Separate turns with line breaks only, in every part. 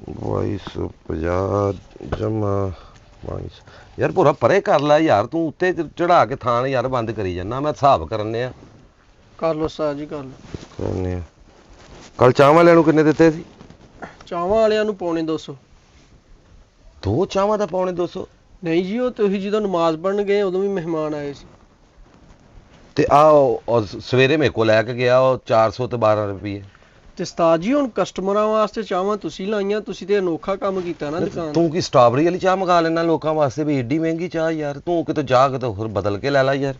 2250 ਜਮਾ 2200 ਯਾਰ ਪੂਰਾ ਪਰੇ ਕਰ ਲੈ ਯਾਰ, ਤੂੰ ਉੱਤੇ ਚੜਾ ਕੇ ਥਾਣ ਯਾਰ ਬੰਦ ਕਰੀ ਜਾਂਦਾ। ਮੈਂ ਹਿਸਾਬ ਕਰਨੇ ਆ।
ਕਰ ਲਓ ਉਸਤਾਦ ਜੀ, ਕਰ ਲਓ।
ਕਰਨੇ ਆ। ਕੱਲ ਚਾਹ ਵਾਲਿਆਂ ਨੂੰ ਕਿੰਨੇ ਦਿੱਤੇ ਸੀ?
ਚਾਵਾਂ ਵਾਲਿਆਂ ਨੂੰ ਪੌਣੇ 200।
ਦੋ ਚਾਹਾਂ ਦਾ ਪੌਣੇ 200?
ਨਹੀਂ ਜੀ, ਉਹ ਤੁਸੀਂ ਜਦੋਂ ਨਮਾਜ਼ ਪੜ੍ਹਨ ਗਏ ਉਦੋਂ ਵੀ ਮਹਿਮਾਨ ਆਏ ਸੀ।
ਤੇ ਸਵੇਰੇ ਮੇਰੇ ਕੋਲ ਲੈ ਕੇ ਗਿਆ ਉਹ 400 ਤੇ 12 ਰੁਪਏ।
ਤੇ ਉਸਤਾਦ ਜੀ ਹੁਣ ਕਸਟਮਰਾਂ ਵਾਸਤੇ ਚਾਵਾਂ ਤੁਸੀਂ ਲਾਈਆਂ, ਤੁਸੀਂ ਤੇ ਅਨੋਖਾ ਕੰਮ ਕੀਤਾ ਨਾ ਦੁਕਾਨ।
ਤੂੰ ਕੀ ਸਟ੍ਰਾਬੇਰੀ ਵਾਲੀ ਚਾਹ ਮੰਗਾ ਲੈਣਾ ਲੋਕਾਂ ਵਾਸਤੇ ਵੀ ਏਡੀ ਮਹਿੰਗੀ ਚਾਹ ਯਾਰ? ਤੂੰ ਕਿਤੇ ਜਾ ਕੇ ਤਾਂ ਹੋਰ ਬਦਲ ਕੇ ਲੈ ਲੈ ਯਾਰ।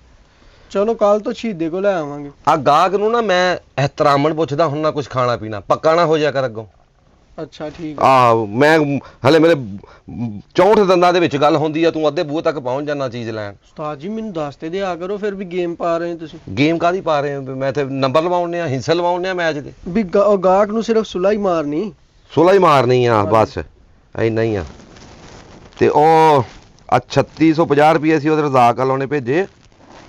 ਚਲੋ ਕੱਲ ਤੋਂ ਸ਼ਹੀਦੇ ਕੋਲ ਲੈ ਆਵਾਂਗੇ।
ਆ ਗਾਹਕ ਨੂੰ ਨਾ ਮੈਂ ਇਹਤਰਾਮਨ ਪੁੱਛਦਾ ਹੁਣ, ਨਾ ਕੁਝ ਖਾਣਾ ਪੀਣਾ ਪੱਕਾ ਨਾ ਹੋ ਜਾ ਕਰ ਅੱਗੋਂ।
ਅੱਛਾ ਠੀਕ
ਆ ਮੈਂ ਹਲੇ ਮੇਰੇ 64 ਦੰਦਾਂ ਦੇ ਵਿੱਚ ਗੱਲ ਹੁੰਦੀ ਆ, ਤੂੰ ਅੱਧੇ ਬੂਹੇ ਤੱਕ ਪਹੁੰਚ ਜਾਣਾ ਚੀਜ਼ ਲੈਣ।
ਉਸਤਾਦ ਜੀ ਮੈਨੂੰ ਦੱਸ ਤੇ ਦਿਆ ਕਰੋ, ਫਿਰ ਵੀ ਗੇਮ ਪਾ ਰਹੇ ਤੁਸੀਂ।
ਗੇਮ ਕਾਹਦੀ ਪਾ ਰਹੇ ਹੋ? ਮੈਂ ਤੇ ਨੰਬਰ ਲਵਾਉਣੇ ਆ, ਹਿੱਸੇ ਲਵਾਉਣੇ ਆ ਮੈਚ ਦੇ।
ਵੀ ਗਾਹਕ ਨੂੰ ਸਿਰਫ ਸੁਲਾ ਹੀ ਮਾਰਨੀ।
ਸੁਲਾ ਹੀ ਮਾਰਨੀ ਆ ਬਸ, ਇੰਨਾ ਹੀ ਆ। ਤੇ ਉਹ 3650 ਰੁਪਏ ਸੀ ਉਹਦੇ ਰਜ਼ਾਕ ਵਾਲੋਂ ਨੇ ਭੇਜੇ।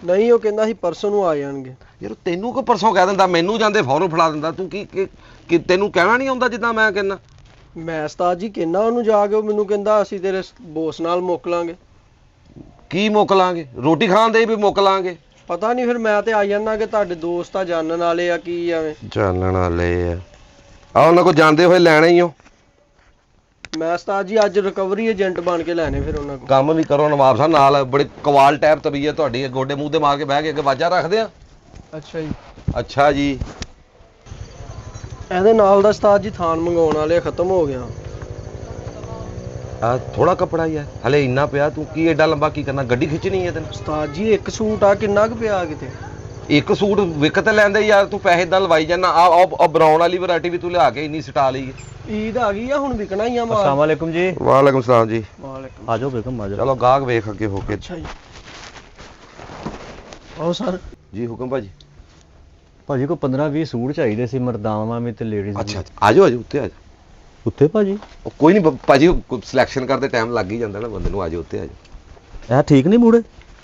ਨਹੀਂ, ਉਹ ਕਹਿੰਦਾ ਸੀ ਪਰਸੋਂ ਨੂੰ ਆ ਜਾਣਗੇ।
ਯਾਰ ਤੈਨੂੰ ਕੋ ਪਰਸੋਂ ਕਹਿ ਦਿੰਦਾ, ਮੈਨੂੰ ਜਾਂਦੇ ਫੌਰਨ ਫੜਾ ਦਿੰਦਾ। ਤੂੰ ਕੀ ਤੈਨੂੰ ਕਹਿਣਾ ਨਹੀਂ ਆਉਂਦਾ ਜਿੱਦਾਂ ਮੈਂ ਕਹਿੰਦਾ?
ਮੈਂ ਉਸਤਾਦ ਜੀ ਕਹਿੰਦਾ ਉਹਨੂੰ ਜਾ ਕੇ, ਉਹ ਮੈਨੂੰ ਕਹਿੰਦਾ ਅਸੀਂ ਤੇਰੇ ਬੋਸ ਨਾਲ ਮੁੱਕ ਲਾਂਗੇ।
ਕੀ ਮੁੱਕ ਲਾਂਗੇ? ਰੋਟੀ ਖਾਣ ਦੇ ਵੀ ਮੁੱਕ ਲਾਂਗੇ?
ਪਤਾ ਨਹੀਂ, ਫਿਰ ਮੈਂ ਤੇ ਆ ਜਾਂਦਾ ਕਿ ਤੁਹਾਡੇ ਦੋਸਤ ਆ, ਜਾਣਨ ਵਾਲੇ ਆ, ਕੀ ਐਵੇਂ
ਜਾਣਨ ਵਾਲੇ ਆ ਉਹਨਾਂ ਕੋਲ ਜਾਂਦੇ ਹੋਏ ਲੈਣੇ ਹੀ ਹੋ।
ਮੈਂ ਉਸਤਾਦ ਜੀ ਅੱਜ ਰਿਕਵਰੀ ਏਜੰਟ ਬਣ ਕੇ ਲੈਣੇ ਫਿਰ ਉਹਨਾਂ ਕੋਲ।
ਕੰਮ ਵੀ ਕਰੋ ਨਵਾਬ ਸਾਹਿਬ ਨਾਲ, ਬੜੀ ਕਵਾਲ ਟੈਪ ਤਬੀਅਤ ਤੁਹਾਡੀ, ਗੋਡੇ ਮੂੰਹ ਤੇ ਮਾਰ ਕੇ ਬਹਿ ਕੇ ਅੱਗੇ ਵਾਜਾ ਰੱਖਦੇ ਆ।
ਅੱਛਾ ਜੀ।
ਅੱਛਾ ਜੀ।
ਇਹਦੇ ਨਾਲ ਦਾ ਉਸਤਾਦ ਜੀ ਥਾਨ ਮੰਗਾਉਣ ਵਾਲੇ ਖਤਮ ਹੋ ਗਿਆ।
ਆ ਥੋੜਾ ਕੱਪੜਾ ਹੀ ਆ ਹਲੇ, ਇੰਨਾ ਪਿਆ। ਤੂੰ ਕੀ ਐਡਾ ਲੰਬਾ ਕੀ ਕਰਨਾ? ਗੱਡੀ ਖਿੱਚਣੀ ਹੈ ਤੈਨੂੰ?
ਉਸਤਾਦ ਜੀ ਇੱਕ ਸੂਟ ਆ, ਕਿੰਨਾ ਕੁ ਪਿਆ ਕਿਤੇ?
ਇੱਕ ਸੂਟ ਵਿਕ ਤੇ ਲੈਂਦੇ ਯਾਰ, ਤੂੰ ਪੈਸੇ ਦਾ ਲਵਾਈ ਜਾਂਦਾ। ਆ ਬਰਾਉਨ ਵਾਲੀ ਵੈਰਾਈਟੀ ਵੀ ਤੂੰ ਲਿਆ ਕੇ ਇੰਨੀ ਸਟਾ ਲਈ।
ਈਦ ਆ ਗਈ ਆ, ਹੁਣ ਵਿਕਣਾ ਹੀ ਆ ਮਾਲ।
अस्सलाम वालेकुम जी।
ਵਾਲੇਕੁਮ ਸਲਾਮ ਜੀ।
ਵਾਲੇਕੁਮ।
आ जाओ बेगम, आ जाओ।
ਚਲੋ ਗਾਹਕ ਵੇਖ ਅੱਗੇ ਹੋ ਕੇ।
ਅੱਛਾ ਜੀ। ਆਓ ਸਰ।
ਜੀ ਹੁਕਮ ਭਾਜੀ।
ਭਾਜੀ ਕੋ 15-20 ਸੂਟ ਚਾਹੀਦੇ ਸੀ ਮਰਦਾਵਾਂ ਵਿੱਚ ਤੇ ਲੇਡੀਜ਼
ਅੱਛਾ ਆਜੋ ਆਜੋ ਉੱਤੇ ਆਜੋ।
ਉੱਤੇ ਭਾਜੀ
ਕੋਈ ਨਹੀਂ ਭਾਜੀ, ਸਿਲੈਕਸ਼ਨ ਕਰਦੇ ਟਾਈਮ ਲੱਗ ਹੀ ਜਾਂਦਾ ਨਾ ਬੰਦੇ ਨੂੰ। ਆਜੋ ਉੱਤੇ ਆਜੋ।
ਇਹ ਠੀਕ ਨਹੀਂ ਮੂੜੇ?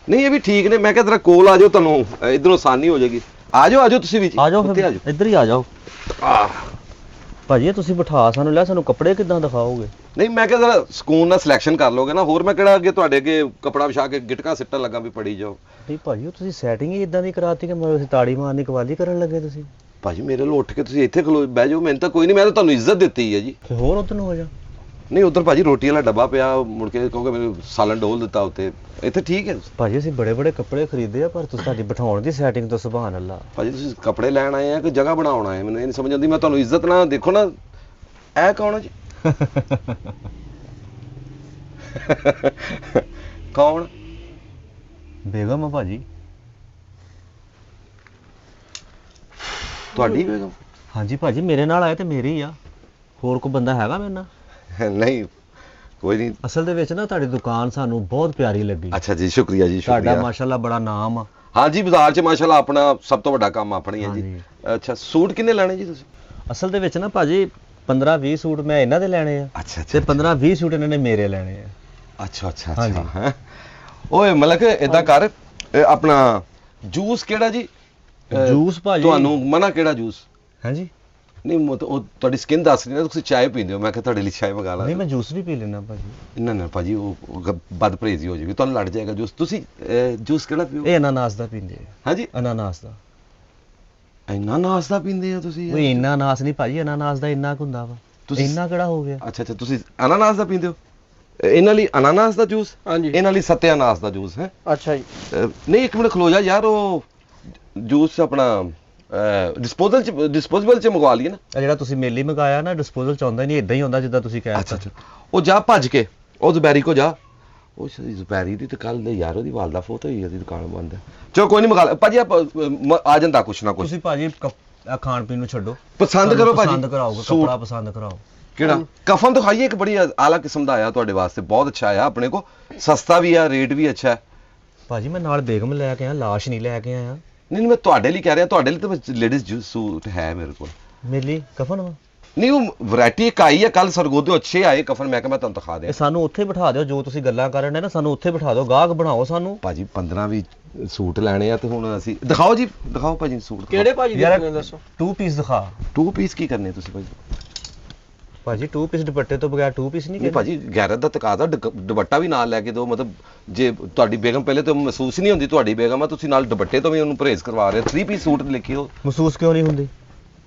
ਨਹੀਂ ਇਹ ਵੀ ਠੀਕ ਨੇ। ਮੈਂ ਕਿਹਾ ਤੇਰਾ ਕੋਲ ਆਜੋ, ਤੁਹਾਨੂੰ ਇਧਰੋਂ ਆਸਾਨੀ ਹੋ ਜਾਏਗੀ। ਆਜੋ ਆਜੋ ਤੁਸੀਂ ਵੀ
ਆ ਜਾਓ
ਉੱਤੇ
ਫਿਰ,
ਆਜੋ।
ਇੱਧਰ ਹੀ ਆ ਜਾਓ। ਭਾਜੀ ਇਹ ਤੁਸੀਂ ਬਿਠਾ ਸਾਨੂੰ ਲਿਆ, ਸਾਨੂੰ ਕੱਪੜੇ ਕਿੱਦਾਂ ਦਿਖਾਓਗੇ?
ਨਹੀਂ ਮੈਂ ਕਿਹਾ ਜਰਾ ਸਕੂਨ ਨਾਲ ਸਿਲੈਕਸ਼ਨ ਕਰ ਲੋਗੇ ਨਾ। ਹੋਰ ਮੈਂ ਕਿਹੜਾ ਅੱਗੇ ਤੁਹਾਡੇ ਅੱਗੇ ਕੱਪੜਾ ਵਿਛਾ ਕੇ ਗਿਟਕਾਂ ਸਿੱਟਣ ਲੱਗਾ ਵੀ ਪੜੀ ਜਾਓ।
ਨਹੀਂ ਭਾਜੀ, ਉਹ ਤੁਸੀਂ ਸੈਟਿੰਗ ਹੀ ਇਦਾਂ ਦੀ ਕਰਾਤੀ ਕਿ ਮਤਲਬ ਤਾੜੀ ਮਾਰਨੀ ਕਵਾਲੀ ਕਰਨ ਲੱਗੇ ਤੁਸੀਂ।
ਭਾਜੀ ਮੇਰੇ ਲੋ ਉੱਠ ਕੇ ਤੁਸੀਂ ਇੱਥੇ ਖਲੋ ਬਹਿ ਜਾਓ। ਮੈਨੂੰ ਤਾਂ ਕੋਈ ਨਹੀਂ, ਮੈਂ ਤਾਂ ਤੁਹਾਨੂੰ ਇੱਜ਼ਤ ਦਿੱਤੀ ਹੈ ਜੀ।
ਤੇ ਹੋਰ ਉਧਰ ਨੂੰ ਹੋ ਜਾ।
ਨਹੀਂ ਉਧਰ ਭਾਜੀ ਰੋਟੀ ਵਾਲਾ ਡੱਬਾ ਪਿਆ, ਮੁੜ ਕੇ ਕਹੋਗੇ ਮੈਨੂੰ ਸਾਲਨ ਡੋਲ ਦਿੱਤਾ ਉੱਤੇ। ਇੱਥੇ ਠੀਕ ਹੈ
ਭਾਜੀ ਅਸੀਂ ਬੜੇ ਬੜੇ ਕੱਪੜੇ ਖਰੀਦੇ ਆ, ਪਰ ਤੁਸੀਂ ਤੁਹਾਡੀ ਬਿਠਾਉਣ ਦੀ ਸੈਟਿੰਗ ਤੋਂ ਸੁਭਾਨ ਅੱਲਾ।
ਭਾਜੀ। ਤੁਸੀਂ ਕੱਪੜੇ ਲੈਣ ਆਏ ਆ ਕਿ ਜਗ੍ਹਾ ਬਣਾਉਣ ਆਏ? ਮੈਨੂੰ ਇਹ ਨਹੀਂ ਸਮਝ ਆਉਂਦੀ। ਮੈਂ ਤੁਹਾਨੂੰ ਇੱਜ਼ਤ ਨਾਲ ਦੇਖੋ ਨਾ। ਇਹ ਕੌਣ ਹੈ ਜੀ? ਕੌਣ?
ਬੇਗਮ ਆ ਭਾਜੀ।
ਤੁਹਾਡੀ ਬੇਗਮ?
ਹਾਂਜੀ ਭਾਜੀ, ਮੇਰੇ ਨਾਲ ਆਏ ਤੇ ਮੇਰੀ ਹੀ ਆ, ਹੋਰ ਕੋਈ ਬੰਦਾ ਹੈਗਾ ਮੇਰੇ ਨਾਲ?
ਨਹੀਂ ਕੋਈ ਨਹੀਂ।
ਅਸਲ ਦੇ ਵਿੱਚ ਨਾ ਤੁਹਾਡੀ ਦੁਕਾਨ ਸਾਨੂੰ ਬਹੁਤ ਪਿਆਰੀ ਲੱਗੀ।
ਅੱਛਾ ਜੀ, ਸ਼ੁਕਰੀਆ ਜੀ,
ਤੁਹਾਡਾ
ਸ਼ੁਕਰੀਆ।
ਮਾਸ਼ਾਅੱਲਾ ਬੜਾ ਨਾਮ ਆ।
ਹਾਂਜੀ ਬਾਜ਼ਾਰ 'ਚ ਮਾਸ਼ਾਅੱਲਾ ਆਪਣਾ ਸਭ ਤੋਂ ਵੱਡਾ ਕੰਮ ਆਪਣੀ ਹੈ ਜੀ।
ਹਾਂਜੀ।
ਅੱਛਾ ਸੂਟ ਕਿੰਨੇ ਲੈਣੇ ਜੀ ਤੁਸੀਂ?
ਅਸਲ ਦੇ ਵਿੱਚ ਨਾ ਭਾਜੀ 15-20 ਸੂਟ ਮੈਂ ਇਹਨਾਂ ਦੇ ਲੈਣੇ ਆ
ਅੱਛਾ
ਤੇ 15-20 ਸੂਟ ਇਹਨਾਂ ਨੇ ਮੇਰੇ ਲੈਣੇ ਆ।
ਅੱਛਾ ਅੱਛਾ
ਹਾਂਜੀ।
ਅੱਛਾ ਹੈਂ। ਓਏ ਮਲਕ ਇਦਾਂ ਕਰ, ਆਪਣਾ ਜੂਸ ਕਿਹੜਾ ਜੀ?
ਜੂਸ ਭਾਜੀ
ਤੁਹਾਨੂੰ ਮਨਾ ਕਿਹੜਾ ਜੂਸ?
ਹਾਂਜੀ।
ਨਹੀਂ ਉਹ ਤੁਹਾਡੀ ਸਕਿਨ ਦੱਸ ਰਹੀ ਨਾ, ਤੁਸੀਂ ਚਾਹ ਪੀਂਦੇ ਹੋ। ਮੈਂ ਕਿਹਾ ਤੁਹਾਡੇ ਲਈ ਚਾਹ ਮੰਗਾ ਲਾਂ।
ਨਹੀਂ ਮੈਂ ਜੂਸ ਵੀ ਪੀ ਲੈਣਾ ਭਾਜੀ।
ਨਾ ਨਾ ਭਾਜੀ ਉਹ ਬਦਪਰੇਜ਼ੀ ਹੋ ਜਾਏਗੀ, ਤੁਹਾਨੂੰ ਲੜ ਜਾਏਗਾ ਜੂਸ। ਤੁਸੀਂ ਜੂਸ ਕਿਹੜਾ ਪੀਓ?
ਇਹ ਅਨਾਨਾਸ ਦਾ ਪੀਂਦੇ ਆ।
ਹਾਂਜੀ
ਅਨਾਨਾਸ ਦਾ।
ਇੰਨਾ ਨਾਸ ਦਾ ਪੀਂਦੇ ਆ ਤੁਸੀਂ?
ਉਹ ਇੰਨਾ ਅਨਾਨਾਸ ਨਹੀਂ ਭਾਜੀ, ਅਨਾਨਾਸ ਦਾ ਇੰਨਾ ਕੁ ਹੁੰਦਾ ਵਾ।
ਤੁਸੀਂ
ਇੰਨਾ ਕਿਹੜਾ ਹੋ ਗਿਆ?
ਅੱਛਾ ਅੱਛਾ, ਤੁਸੀਂ ਅਨਾਨਾਸ ਦਾ ਪੀਂਦੇ ਹੋ? ਇਹਨਾਂ ਲਈ ਅਨਾਨਾਸ ਦਾ ਜੂਸ,
ਹਾਂਜੀ।
ਇਹਨਾਂ ਲਈ ਸੱਤੇ ਅਨਾਸ ਦਾ ਜੂਸ ਹੈ।
ਅੱਛਾ ਜੀ।
ਨਹੀਂ ਇੱਕ ਮਿੰਟ ਖਲੋ ਜਾ ਯਾਰ, ਉਹ ਜੂਸ ਆਪਣਾ ਡਿਸਪੋਜ਼ੇਬਲ ਚ ਮੰਗਵਾ ਲਈਏ ਨਾ।
ਇਹ ਜਿਹੜਾ ਤੁਸੀਂ ਮੇਲੀ ਮੰਗਾਇਆ ਨਾ, ਡਿਸਪੋਜ਼ਲ ਚ ਆਉਂਦਾ ਹੀ ਨਹੀਂ, ਇਦਾਂ ਹੀ ਹੁੰਦਾ ਜਿੱਦਾਂ ਤੁਸੀਂ ਕਹਿ
ਅੱਛਾ ਅੱਛਾ, ਉਹ ਜਾ ਭੱਜ ਕੇ ਉਹ ਜ਼ੁਬੈਰੀ ਕੋ ਜਾ। ਉਹ ਜ਼ੁਬੈਰੀ ਦੀ ਤਾਂ ਕੱਲ ਦੇ ਯਾਰ ਉਹਦੀ ਵਾਲਦਾ ਫੋਟੋ ਹੀ, ਉਹਦੀ ਦੁਕਾਨ ਬੰਦ ਹੈ। ਚਲੋ ਕੋਈ ਨਹੀਂ ਮੰਗਾ ਭਾਜੀ, ਆ ਜਾਂਦਾ ਕੁਛ ਨਾ ਕੁਛ।
ਤੁਸੀਂ ਭਾਜੀ ਖਾਣ ਪੀਣ ਨੂੰ ਛੱਡੋ,
ਪਸੰਦ ਕਰੋ ਭਾਜੀ।
ਪਸੰਦ ਕਰਾਓਗੇ ਕੱਪੜਾ, ਪਸੰਦ ਕਰਾਓ।
ਕਿਹੜਾ ਕਫਨ ਦਿਖਾਈਏ? ਇੱਕ ਬੜੀ ਆਲਾ ਕਿਸਮ ਦਾ ਆਇਆ ਤੁਹਾਡੇ ਵਾਸਤੇ, ਬਹੁਤ ਅੱਛਾ ਆਇਆ ਆਪਣੇ ਕੋ, ਸਸਤਾ ਵੀ ਆ, ਰੇਟ ਵੀ ਅੱਛਾ ਹੈ।
ਭਾਜੀ ਮੈਂ ਨਾਲ ਬੇਗਮ ਲੈ ਕੇ ਆਇਆ, ਲਾਸ਼ ਨਹੀਂ ਲੈ ਕੇ ਆਇਆ।
ਨਹੀਂ ਮੈਂ ਤੁਹਾਡੇ ਲਈ ਕਹਿ ਰਿਹਾ, ਤੁਹਾਡੇ ਲਈ ਤਾਂ ਲੇਡੀਜ਼ ਸੂਟ ਹੈ ਮੇਰੇ ਕੋਲ।
ਮੇਰੇ ਲਈ ਕਫਨ ਵਾ?
ਨਹੀਂ ਉਹ ਵੈਰਾਈਟੀ ਇੱਕ ਆਈ ਹੈ ਕੱਲ, ਸਰਗੋਦੇ ਅੱਛੇ ਆਏ ਕਫਨ। ਮੈਂ ਕਿਹਾ ਮੈਂ ਤੁਹਾਨੂੰ ਦਿਖਾ
ਇਹ
ਦਿਆਂ।
ਸਾਨੂੰ ਉੱਥੇ ਬਿਠਾ ਦਿਓ, ਜੋ ਤੁਸੀਂ ਗੱਲਾਂ ਕਰਨ ਨੇ ਨਾ ਸਾਨੂੰ ਉੱਥੇ ਬਿਠਾ ਦਿਓ, ਗਾਹਕ ਬਣਾਓ ਸਾਨੂੰ।
ਭਾਜੀ 15-20 ਸੂਟ ਲੈਣੇ ਆ ਤੇ ਹੁਣ ਅਸੀਂ ਦਿਖਾਓ ਜੀ, ਦਿਖਾਓ ਭਾਜੀ ਸੂਟ।
ਕਿਹੜੇ ਭਾਜੀ
ਯਾਰ
ਦੇਖਣੇ ਦੱਸੋ?
2 ਪੀਸ ਦਿਖਾ।
2 ਪੀਸ ਕੀ ਕਰਨੇ ਤੁਸੀਂ ਭਾਜੀ?
ਭਾਜੀ 2 ਪੀਸ ਦੁਪੱਟੇ ਤੋਂ ਬਗੈਰ 2 ਪੀਸ ਨਹੀਂ
ਨਹੀਂ ਭਾਜੀ ਗੈਰਤ ਦਾ ਤਕਾਜ਼ਾ ਦੁਪੱਟਾ ਵੀ ਨਾਲ ਲੈ ਕੇ ਦਿਓ, ਮਤਲਬ ਜੇ ਤੁਹਾਡੀ ਬੇਗਮ ਪਹਿਲੇ ਤੋਂ ਮਹਿਸੂਸ ਨਹੀਂ ਹੁੰਦੀ ਤੁਹਾਡੀ ਬੇਗਮ ਆ, ਤੁਸੀਂ ਨਾਲ ਦੁਪੱਟੇ ਤੋਂ ਵੀ ਉਹਨੂੰ ਪਰਹੇਜ਼ ਕਰਵਾ ਰਹੇ 3 ਪੀਸ ਸੂਟ ਲਿਖਿਓ।
ਮਹਿਸੂਸ ਕਿਉਂ ਨਹੀਂ ਹੁੰਦੀ?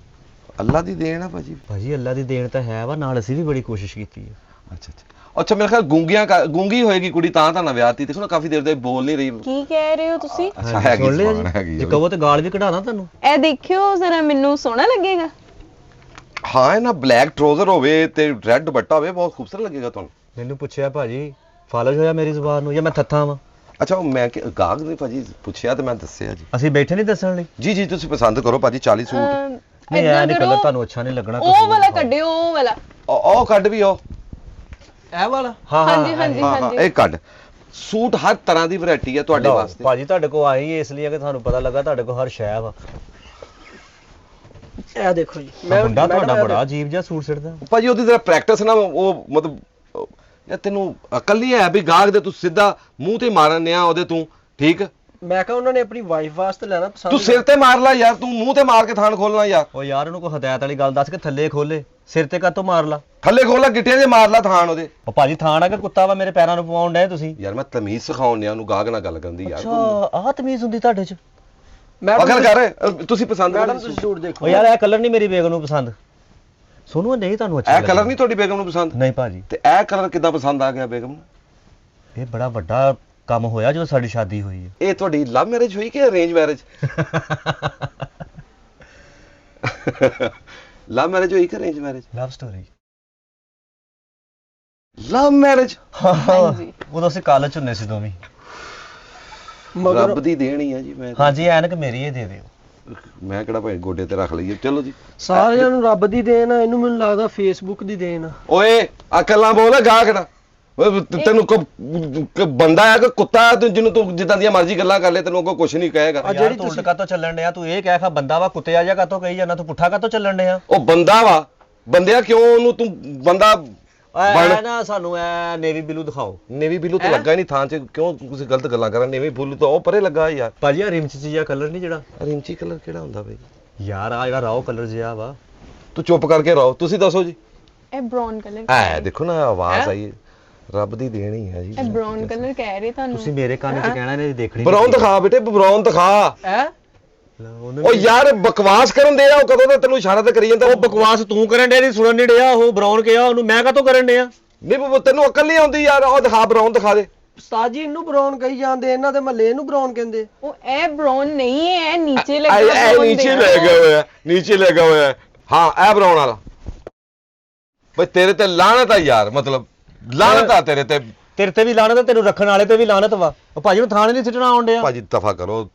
ਅੱਲਾ ਦੀ ਦੇਣ ਆ ਭਾਜੀ।
ਭਾਜੀ ਅੱਲਾ ਦੀ ਦੇਣ ਤਾਂ ਹੈ ਵਾ, ਨਾਲ ਅਸੀਂ ਵੀ ਬੜੀ ਕੋਸ਼ਿਸ਼ ਕੀਤੀ ਹੈ।
ਅੱਛਾ ਅੱਛਾ ਮੇਰੇ ਖਿਆਲ ਗੂੰਗੀ ਹੋਏਗੀ ਕੁੜੀ ਤਾਂ ਨਾ ਵਿਆਹਤੀ, ਦੇਖੋ ਨਾ ਕਾਫੀ ਦੇਰ ਤੋਂ ਬੋਲ ਨਹੀਂ ਰਹੀ।
ਕੀ ਕਹਿ ਰਹੇ ਹੋ ਤੁਸੀਂ?
ਅੱਛਾ ਹੈਗੀ
ਸੁਣ ਲਿਆ
ਜ਼ਬਾਨ,
ਜੀ?
ਹੈਗੀ
ਜੇ ਕਹੋ ਤੇ ਗਾਲ ਵੀ ਕਢਾਣਾ ਤੁਹਾਨੂੰ।
ਇਹ ਦੇਖਿਓ ਜ਼ਰਾ, ਮੈਨੂੰ ਸੋਹਣਾ ਲੱਗੇਗਾ।
ਹਾਂ ਇਹ ਨਾ ਬਲੈਕ ਟਰਾਊਜ਼ਰ ਹੋਵੇ ਤੇ ਰੈੱਡ ਦੁਪੱਟਾ ਹੋਵੇ, ਬਹੁਤ ਖੂਬਸੂਰਤ ਲੱਗੇਗਾ ਤੁਹਾਨੂੰ।
ਮੈਨੂੰ ਪੁੱਛਿਆ ਭਾਜੀ ਫਾਲਜ ਹੋਇਆ ਮੇਰੀ ਜ਼ੁਬਾਨ ਨੂੰ ਜਾਂ ਮੈਂ ਥੱਥਾ ਵਾਂ?
ਅੱਛਾ ਉਹ ਮੈਂ ਕਿ ਗਾਹਕ ਨੇ ਭਾਜੀ ਪੁੱਛਿਆ ਤੇ ਮੈਂ ਦੱਸਿਆ ਜੀ।
ਅਸੀਂ ਬੈਠੇ ਨਹੀਂ ਦੱਸਣ ਲਈ।
ਜੀ ਤੁਸੀਂ ਪਸੰਦ ਕਰੋ ਭਾਜੀ 40 ਸੂਟ।
ਨਹੀਂ
ਏਦਾਂ
ਐ ਨਹੀਂ
ਕਰੋ,
ਕਲਰ ਤੁਹਾਨੂੰ ਅੱਛਾ ਨਹੀਂ ਲੱਗਣਾ।
ਉਹ ਵਾਲਾ ਕੱਢਿਓ, ਉਹ ਵਾਲਾ।
ਉਹ ਕੱਢ ਵੀ ਉਹ
ਇਹ ਵਾਲਾ?
ਹਾਂ
ਹਾਂਜੀ ਹਾਂਜੀ
ਹਾਂ
ਹਾਂਜੀ।
ਇਹ ਕੱਢ। ਸੂਟ ਹਰ ਤਰ੍ਹਾਂ ਦੀ ਵੈਰਾਈਟੀ ਹੈ ਤੁਹਾਡੇ ਵਾਸਤੇ।
ਭਾਜੀ ਤੁਹਾਡੇ ਕੋਲ ਆਈ ਇਸ ਲਈ ਕਿ ਤੁਹਾਨੂੰ ਪਤਾ ਲੱਗਾ ਤੁਹਾਡੇ ਕੋਲ ਹਰ ਸ਼ੈ ਵਾ।
ਇਹ ਦੇਖੋ ਜੀ,
ਮੁੰਡਾ ਤੁਹਾਡਾ
ਮੈਡਮ,
ਬੜਾ ਅਜੀਬ ਜਿਹਾ ਸੂਟ ਸਿੱਟਦਾ।
ਭਾਜੀ ਉਹਦੀ ਜ਼ਰਾ ਪ੍ਰੈਕਟਿਸ ਨਾ, ਉਹ ਮਤਲਬ ਯਾਰ ਤੈਨੂੰ ਅਕਲ ਨਹੀਂ ਹੈ ਵੀ ਗਾਹਕ ਦੇ ਤੂੰ ਸਿੱਧਾ ਮੂੰਹ ਤੇ ਮਾਰਨ ਆ ਉਹਦੇ ਤੂੰ, ਠੀਕ?
ਮੈਂ ਕਿਹਾ ਉਹਨਾਂ ਨੇ ਆਪਣੀ ਵਾਈਫ ਵਾਸਤੇ ਲੈਣਾ ਪਸੰਦ।
ਤੂੰ ਸਿਰ ਤੇ ਮਾਰ ਲੈ ਯਾਰ, ਤੂੰ ਮੂੰਹ ਤੇ ਮਾਰ ਕੇ ਥਾਣ ਖੋਲਣਾ ਯਾਰ।
ਉਹ ਯਾਰ ਉਹਨੂੰ ਕੋਈ ਹਦਾਇਤ ਵਾਲੀ ਗੱਲ ਦੱਸ ਕੇ ਥੱਲੇ ਖੋਲੇ, ਸਿਰ ਤੇ ਕਾਤੋਂ ਮਾਰ ਲਾ?
ਥੱਲੇ ਖੋਲ ਲੈ, ਗਿੱਟਿਆਂ 'ਚ ਮਾਰ ਲੈ ਥਾਣ ਉਹਦੇ।
ਉਹ ਭਾਜੀ ਥਾਣ ਆ ਕਿ ਕੁੱਤਾ ਵਾ ਮੇਰੇ ਪੈਰਾਂ ਨੂੰ ਪਵਾਉਣ ਡਏ ਤੁਸੀਂ?
ਯਾਰ ਮੈਂ ਤਮੀਜ਼ ਸਿਖਾਉਣ ਡਿਆ ਉਹਨੂੰ, ਗਾਹਕ ਨਾਲ ਗੱਲ ਕਰਨ ਦੀ ਯਾਰ।
ਅੱਛਾ ਆਹ ਤਮੀਜ਼ ਹੁੰਦੀ ਤੁਹਾਡੇ 'ਚ?
ਅਕਲ ਕਰ, ਤੁਸੀਂ ਪਸੰਦ ਕਰੋ।
ਮੈਡਮ ਤੁਸੀਂ ਸੂਟ ਦੇਖੋ।
ਉਹ ਯਾਰ ਇਹ ਕਲਰ ਨਹੀਂ ਮੇਰੀ ਬੇਗਮ ਨੂੰ ਪਸੰਦ। ਸੋਨੂੰ ਨਹੀਂ ਤੁਹਾਨੂੰ ਅੱਛਾ
ਇਹ ਕਲਰ ਨਹੀਂ ਤੁਹਾਡੀ ਬੇਗਮ ਨੂੰ ਪਸੰਦ?
ਨਹੀਂ ਭਾਜੀ।
ਤੇ ਇਹ ਕਲਰ ਕਿੱਦਾਂ ਪਸੰਦ ਆ ਗਿਆ ਬੇਗਮ ਨੂੰ?
ਇਹ ਬੜਾ ਵੱਡਾ ਕੰਮ ਹੋਇਆ ਜਦੋਂ ਸਾਡੀ ਸ਼ਾਦੀ ਹੋਈ ਹੈ।
ਇਹ ਤੁਹਾਡੀ ਲਵ ਮੈਰਿਜ ਹੋਈ ਕਿ ਅਰੇਂਜ ਮੈਰਿਜ? ਲਵ ਮੈਰਿਜ ਹੋਈ ਕਿ arrange marriage?
Love story.
Love marriage?
ਹਾਂਜੀ।
ਉਦੋਂ ਅਸੀਂ ਕਾਲਜ ਹੁੰਨੇ ਸੀ ਦੋਵੇਂ।
ਮਗਰ
ਰੱਬ ਦੀ ਦੇਣ ਹੀ ਆ ਜੀ। ਮੈਂ
ਹਾਂਜੀ ਐਨਕ ਮੇਰੀ ਇਹ ਦੇ ਦਿਓ।
ਮੈਂ ਕਿਹੜਾ ਭਾਈ ਗੋਡੇ ਤੇ ਰੱਖ ਲਈਏ। ਚਲੋ ਜੀ,
ਸਾਰਿਆਂ ਨੂੰ ਰੱਬ ਦੀ ਦੇਣ ਆ, ਇਹਨੂੰ ਮੈਨੂੰ ਲੱਗਦਾ ਫੇਸਬੁੱਕ ਦੀ ਦੇਣ ਆ।
ਓਏ ਅਕਲਾਂ ਬੋਲ ਗਾਹਕ ਨਾ। ਓਏ ਤੈਨੂੰ ਬੰਦਾ ਹੈ ਕਿ ਕੁੱਤਾ ਹੈ ਤੂੰ, ਜਿਹਨੂੰ ਤੂੰ ਜਿੱਦਾਂ ਦੀਆਂ ਮਰਜ਼ੀ ਗੱਲਾਂ ਕਰ ਲੈ, ਤੈਨੂੰ ਕੋਈ ਕੁਝ ਨਹੀਂ ਕਹੇਗਾ।
ਜਿਹੜੀ ਤੂੰ ਉਲਟ ਕਾਤੋਂ ਚੱਲਣ ਡਿਆ? ਤੂੰ ਇਹ ਕਹਿ ਖਾ ਬੰਦਾ ਵਾ ਕੁੱਤਿਆ ਜਾਂ ਕਾਤੋਂ ਕਹੀ ਜਾਂਦਾ? ਤੂੰ ਪੁੱਠਾ ਕਾਤੋਂ ਚੱਲਣ ਡਿਆ?
ਉਹ ਬੰਦਾ ਵਾ, ਬੰਦਿਆ ਕਿਉਂ ਉਹਨੂੰ ਤੂੰ ਬੰਦਾ
ਐ ਨਾ ਸਾਨੂੰ ਐ ਨੇਵੀ ਬਲੂ ਦਿਖਾਓ।
ਨੇਵੀ ਬਲੂ ਤੇ ਲੱਗਾ ਹੀ ਨਹੀਂ ਥਾਂ 'ਚ, ਕਿਉਂ ਤੁਸੀਂ ਗਲਤ ਗੱਲਾਂ ਕਰਨ? ਨੇਵੀ ਬਲੂ ਤਾਂ ਉਹ ਪਰੇ ਲੱਗਾ ਯਾਰ।
ਭਾਜੀ ਆ ਰਿਮਚ ਜਿਹਾ ਕਲਰ ਨਹੀਂ ਜਿਹੜਾ?
ਰਿੰਚੀ ਕਲਰ ਕਿਹੜਾ ਹੁੰਦਾ ਬਈ?
ਯਾਰ ਆ ਜਿਹੜਾ ਰਾਓ ਕਲਰ ਜਿਹਾ ਵਾ।
ਤੂੰ ਚੁੱਪ ਕਰਕੇ ਰਹੋ, ਤੁਸੀਂ ਦੱਸੋ ਜੀ।
ਇਹ ਬ੍ਰਾਊਨ ਕਲਰ।
ਐ ਦੇਖੋ ਨਾ ਆਵਾਜ਼ ਆਈ, ਰੱਬ ਦੀ ਦੇਣ ਹੀ ਹੈ ਜੀ।
ਇਹ ਬ੍ਰਾਊਨ ਕਲਰ ਕਹਿ ਰਹੇ ਤੁਹਾਨੂੰ।
ਤੁਸੀਂ ਮੇਰੇ ਕੰਨ 'ਚ ਕਹਿਣਾ ਨਹੀਂ ਦੇਖਣੀ।
ਬਰਾਉਨ ਦਿਖਾ ਬੇਟੇ, ਬਰਾਉਨ ਦਿਖਾ।
ਇਹ
ਉਹ ਯਾਰ ਬਕਵਾਸ ਕਰਨ ਦੇ ਆ, ਉਹ ਕਦੋਂ ਦਾ ਤੈਨੂੰ ਇਸ਼ਾਰਾ ਤੇ ਕਰੀ ਜਾਂਦਾ।
ਉਹ ਬਕਵਾਸ ਤੂੰ ਕਰਨ ਡਿਆ, ਨਹੀਂ ਸੁਣਨ ਨਹੀਂ ਡਿਆ। ਉਹ ਬਰਾਉਨ ਕਿਹਾ ਉਹਨੂੰ, ਮੈਂ ਕਾਤੋਂ ਕਰਨ ਡਿਆ?
ਨਹੀਂ ਤੈਨੂੰ ਅਕਲ ਨਹੀਂ ਆਉਂਦੀ ਯਾਰ। ਉਹ ਦਿਖਾ, ਬਰਾਉਨ ਦਿਖਾ ਦੇ।
ਉਸਤਾਦ ਜੀ ਇਹਨੂੰ ਬਰਾਉਨ ਕਹੀ ਜਾਂਦੇ, ਇਹਨਾਂ ਦੇ ਮਹੱਲੇ ਇਹਨੂੰ ਬਰਾਉਨ ਕਹਿੰਦੇ।
ਉਹ ਇਹ ਬ੍ਰਾਊਨ ਨਹੀਂ ਹੈ, ਇਹ ਨੀਚੇ ਲੱਗਾ
ਇਹ ਨੀਚੇ ਲੱਗਾ ਹੋਇਆ, ਨੀਚੇ ਲੱਗਾ ਹੋਇਆ। ਹਾਂ ਇਹ ਬਰਾਉਨ ਵਾਲਾ। ਬਈ ਤੇਰੇ ਤੇ ਲਾਹਨਤ ਆ ਯਾਰ, ਮਤਲਬ ਲਾਹਨਤ ਆ ਤੇਰੇ ਤੇ।
ਤੇਰੇ ਤੇ ਵੀ ਲਾਨਤ ਆ, ਤੈਨੂੰ ਰੱਖਣ ਵਾਲੇ ਤੇ ਵੀ ਲਾਨਤ ਵਾ। ਉਹ ਭਾਜੀ ਨੂੰ ਥਾਣੇ ਨਹੀਂ ਸਿੱਟਣਾ ਆਉਣ ਡਿਆ।
ਭਾਜੀ ਦਫਾ ਕਰੋ,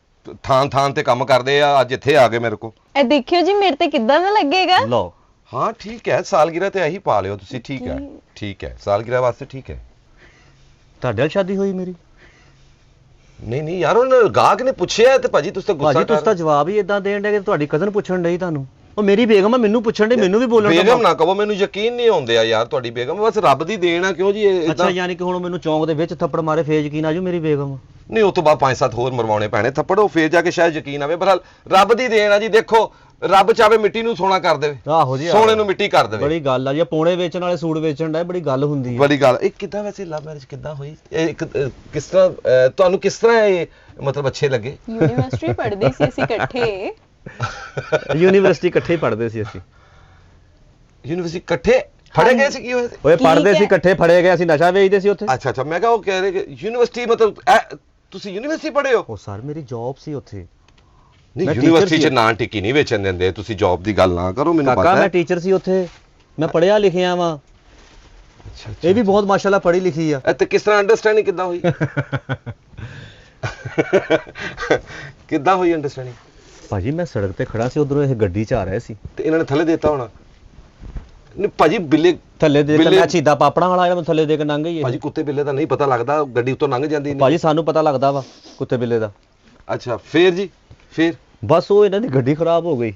ਥਾਂ ਤੇ ਕੰਮ ਕਰਦੇ ਆ, ਅੱਜ ਇੱਥੇ ਆ ਗਏ ਮੇਰੇ ਕੋਲ।
ਇਹ ਦੇਖਿਓ ਜੀ ਮੇਰੇ ਤੇ ਕਿੱਦਾਂ ਦਾ ਲੱਗੇਗਾ।
ਲਓ
ਹਾਂ ਠੀਕ ਹੈ, ਸਾਲਗਿਰਾ ਤੇ ਇਹੀ ਪਾ ਲਿਓ ਤੁਸੀਂ। ਠੀਕ ਹੈ, ਠੀਕ ਹੈ, ਸਾਲਗਿਰਾ ਵਾਸਤੇ ਠੀਕ ਹੈ।
ਤੁਹਾਡੇ ਨਾਲ ਸ਼ਾਦੀ ਹੋਈ ਮੇਰੀ?
ਨਹੀਂ ਯਾਰ, ਉਹਨਾਂ ਗਾਹਕ ਨੇ ਪੁੱਛਿਆ ਤੇ ਭਾਜੀ ਤੁਸੀਂ ਤਾਂ ਗੁੱਸਾ
ਭਾਜੀ ਤੁਸੀਂ ਤਾਂ ਜਵਾਬ ਹੀ ਇਦਾਂ ਦੇਣ ਡੇ ਕਿ ਤੁਹਾਡੀ ਕਜ਼ਨ ਪੁੱਛਣ ਡਈ ਤੁਹਾਨੂੰ। ਉਹ ਮੇਰੀ ਬੇਗਮ ਆ, ਮੈਨੂੰ ਪੁੱਛਣ ਡੇ, ਮੈਨੂੰ ਵੀ ਬੋਲਣ ਦਾ
ਬੇਗਮ ਨਾ ਕਹੋ, ਮੈਨੂੰ ਯਕੀਨ ਨਹੀਂ ਆਉਂਦੇ ਆ ਯਾਰ ਤੁਹਾਡੀ ਬੇਗਮ। ਬਸ ਰੱਬ ਦੀ ਦੇਣ ਆ। ਕਿਉਂ ਜੀ ਇਹ
ਅੱਛਾ ਯਾਨੀ ਕਿ ਹੁਣ ਮੈਨੂੰ ਚੌਂਕ ਦੇ ਵਿੱਚ ਥੱਪੜ ਮਾਰੇ ਫੇਰ ਯਕੀਨ ਆਜੂ ਮੇਰੀ ਬੇਗਮ ਆ?
ਨਹੀਂ, ਉਸ ਤੋਂ ਬਾਅਦ 5-7 ਹੋਰ ਮਰਵਾਉਣੇ ਪੈਣੇ ਥੱਪੜ, ਉਹ ਫੇਰ ਜਾ ਕੇ ਸ਼ਾਇਦ ਯਕੀਨ ਆਵੇ। ਬਹਰਹਾਲ ਰੱਬ ਦੀ ਦੇਣ ਆ ਜੀ। ਦੇਖੋ ਰੱਬ ਚਾਵੇ ਮਿੱਟੀ ਨੂੰ ਸੋਨਾ ਕਰ ਦੇਵੇ,
ਆਹੋ ਜੀ
ਸੋਨੇ ਨੂੰ ਮਿੱਟੀ ਕਰ ਦੇਵੇ।
ਬੜੀ ਗੱਲ ਆ ਜੀ। ਪੌਣੇ ਵੇਚਣ ਵਾਲੇ ਸੂਟ ਵੇਚਣ ਦਾ ਬੜੀ ਗੱਲ ਹੁੰਦੀ ਹੈ।
ਬੜੀ ਗੱਲ। ਇਹ ਕਿੱਦਾਂ ਵੈਸੇ ਲਵ ਮੈਰਿਜ ਕਿੱਦਾਂ ਹੋਈ? ਇਹ ਕਿਸ ਤਰ੍ਹਾਂ ਤੁਹਾਨੂੰ ਕਿਸ ਤਰ੍ਹਾਂ ਇਹ ਮਤਲਬ ਅੱਛੇ ਲੱਗੇ?
ਯੂਨੀਵਰਸਿਟੀ ਪੜ੍ਹਦੇ ਸੀ ਅਸੀਂ ਇਕੱਠੇ।
ਯੂਨੀਵਰਸਿਟੀ ਇਕੱਠੇ ਹੀ ਪੜ੍ਹਦੇ ਸੀ ਅਸੀਂ।
ਯੂਨੀਵਰਸਿਟੀ ਇਕੱਠੇ ਫੜੇ ਗਏ ਸੀ? ਕੀ ਹੋਇਆ ਸੀ?
ਓਏ ਪੜ੍ਹਦੇ
ਠੀਕ
ਸੀ
ਹੈ।
ਇਕੱਠੇ, ਫੜੇ ਗਏ, ਅਸੀਂ ਨਸ਼ਾ ਵੇਚਦੇ ਸੀ ਉੱਥੇ।
ਅੱਛਾ ਮੈਂ ਕਿਹਾ ਉਹ ਕਹਿ ਰਹੇ ਕਿ ਯੂਨੀਵਰਸਿਟੀ ਮਤਲਬ ਤੁਸੀਂ ਯੂਨੀਵਰਸਿਟੀ ਪੜ੍ਹੇ ਹੋ?
ਉਹ ਸਰ ਮੇਰੀ ਜੌਬ ਸੀ ਉੱਥੇ।
ਨਹੀਂ
ਮੈਂ
ਯੂਨੀਵਰਸਿਟੀ 'ਚ
teacher ਸੀ।
ਨਾਂ ਟਿੱਕੀ ਨਹੀਂ ਵੇਚਣ ਦਿੰਦੇ। ਤੁਸੀਂ ਜੌਬ ਦੀ ਗੱਲ ਨਾ ਕਰੋ, ਮੈਨੂੰ
ਕਾਕਾ
ਪਤਾ
ਮੈਂ
ਹੈ।
ਟੀਚਰ ਸੀ ਉੱਥੇ, ਮੈਂ ਪੜ੍ਹਿਆ ਲਿਖਿਆ ਵਾਂ।
ਅੱਛਾ
ਇਹ ਵੀ ਬਹੁਤ ਮਾਸ਼ਾਅੱਲਾ ਪੜ੍ਹੀ ਲਿਖੀ ਆ।
ਤੇ ਕਿਸ ਤਰ੍ਹਾਂ ਅੰਡਰਸਟੈਂਡਿੰਗ ਕਿੱਦਾਂ ਹੋਈ? ਕਿੱਦਾਂ ਹੋਈ ਅੰਡਰਸਟੈਂਡਿੰਗ?
ਭਾਜੀ ਮੈਂ ਸੜਕ ਤੇ ਖੜਾ ਸੀ, ਉਧਰੋਂ ਇਹ ਗੱਡੀ 'ਚ ਆ ਰਹੇ ਸੀ।
ਤੇ ਇਹਨਾਂ ਨੇ ਥੱਲੇ ਦੇਤਾ ਹੋਣਾ। ਨਹੀਂ ਭਾਜੀ, ਬਿੱਲੇ
ਥੱਲੇ ਦੇ
ਬਿੱਲੇ-
ਮੈਂ ਚੀਦਾ ਪਾਪੜਾਂ ਵਾਲਾ ਜਿਹੜਾ ਮੈਂ ਥੱਲੇ ਦੇ ਕੇ ਲੰਘ ਗਈ।
ਭਾਜੀ ਕੁੱਤੇ ਬਿੱਲੇ ਦਾ ਨਹੀਂ ਪਤਾ ਲੱਗਦਾ, ਗੱਡੀ ਉੱਤੋਂ ਲੰਘ ਜਾਂਦੀ ਨਹੀਂ।
ਭਾਜੀ ਸਾਨੂੰ ਪਤਾ ਲੱਗਦਾ ਵਾ ਕੁੱਤੇ ਬਿੱਲੇ ਦਾ।
ਅੱਛਾ ਫੇਰ ਜੀ, ਫੇਰ?
ਬਸ ਉਹ ਇਹਨਾਂ ਦੀ ਗੱਡੀ ਖਰਾਬ ਹੋ ਗਈ।